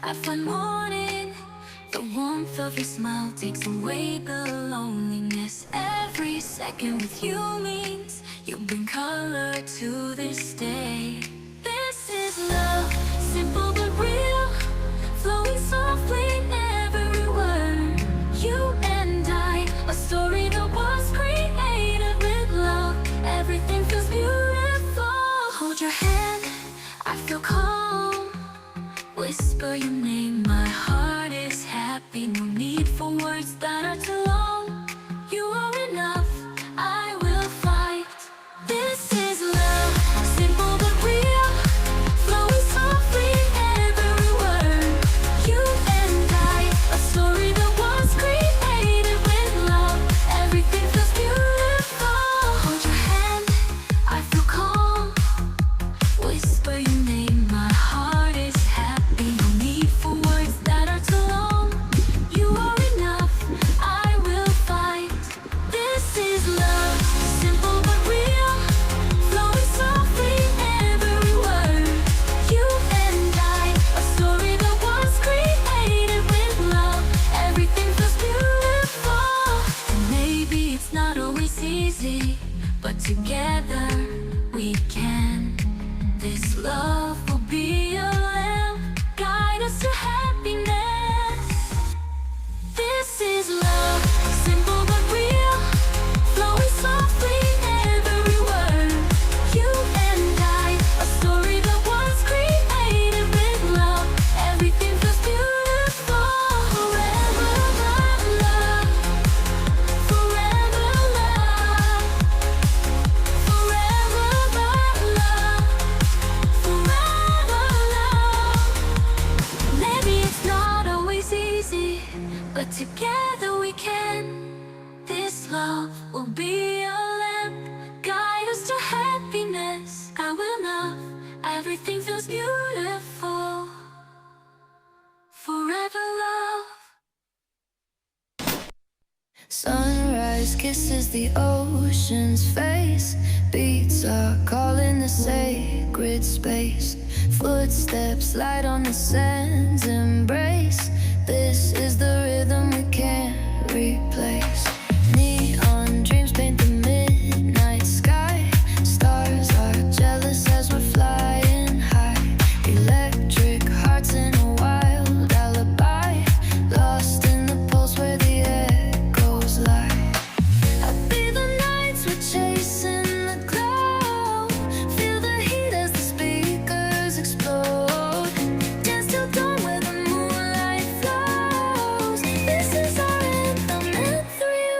I find morning. The warmth of your smile takes away the loneliness. Every second with you means you bring color to this day. This is love, simple but real, flowing softly in every word. You and I, a story that was created with love. Everything feels beautiful. Hold your hand, I feel calm. Whisper your name, my heart is happy. No need for words that are too long. You are enough, I will fight. This is love, simple but real, flowing softly every word. You and I, a story that was created with love. Everything feels beautiful. Hold your hand, I feel calm. Whisper your name, my heart is happy. No need for words that are too long. You are enough, I will fight. This is love, simple but real, flowing softly every word. You and I, a story that was created with love. Everything feels beautiful. And maybe it's not always easy, but together we can. This love will be a lamp, guide us to happiness. This is love, simple but real, flowing softly every word. You and I, a story that was created with love. Everything feels beautiful. Forever love, forever love, forever love, forever love. Maybe it's not always easy, but together we can. This love will be a lamp, guide us to happiness. I will love, everything feels beautiful. Forever love. Sunrise kisses the ocean's face. Beats are calling the sacred space. Footsteps light on the sand's embrace. This is the rhythm we can't replace. Neon dreams paint the midnight sky. Stars are jealous as we're flying high. Electric hearts in a wild alibi. Lost in the pulse where the echoes lie. Happy the nights we're chasing the glow. Feel the heat as the speakers explode. Dance till dawn where the moonlight flows. This is our anthem and 3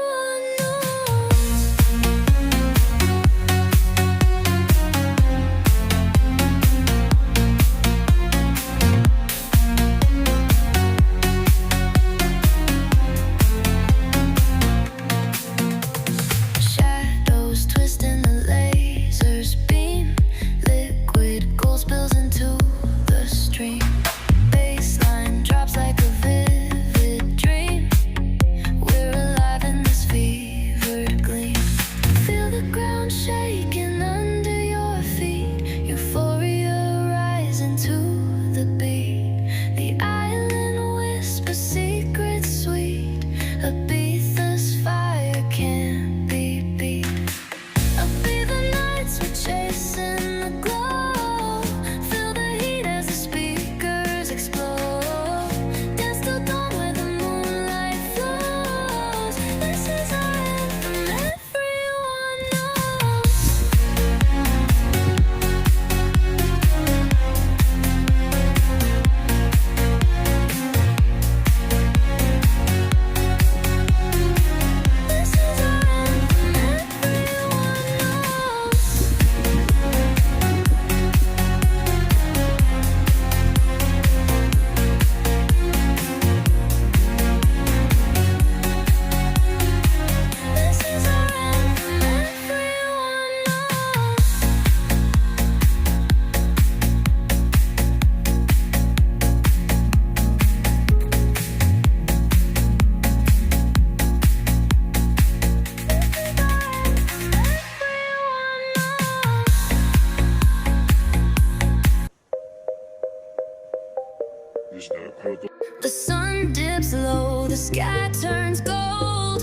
sky turns gold.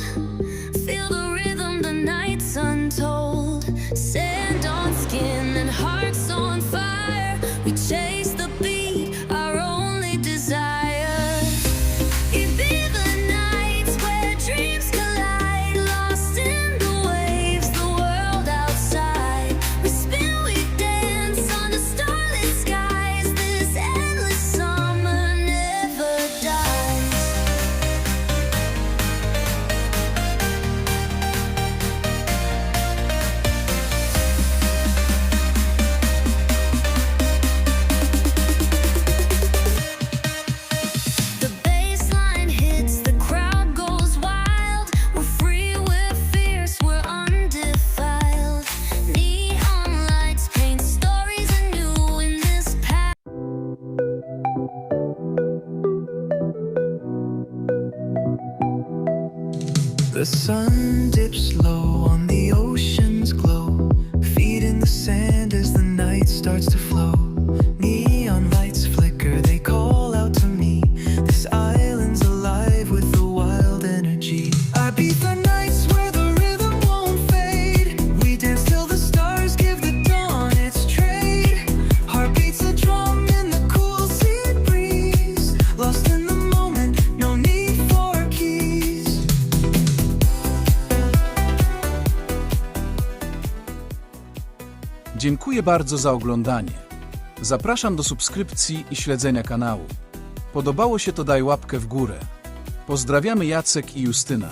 Feel the rhythm, the night's untold. Sand on skin and hearts on fire. We chase the beat, our only desire. It be the nights where dreams collide, lost in the waves, the world outside. We spin, we dance under starlit skies. This endless summer never dies. The bass line hits, the crowd goes wild. We're free, we're fierce, we're undefiled. Neon lights paint stories anew in this past. The sun dips low on the ocean's glow, feet in the sand as the night starts to flow. Neon lights flicker, they call out to me. This island's alive with the wild energy. I beat the nights where the rhythm won't fade. We dance till the stars give the dawn its trade. Heart beats a drum in the cool sea breeze. Lost in the moment, no need for keys. Dziękuję bardzo za oglądanie. Zapraszam do subskrypcji i śledzenia kanału. Podobało się to, daj łapkę w górę. Pozdrawiamy, Jacek i Justyna.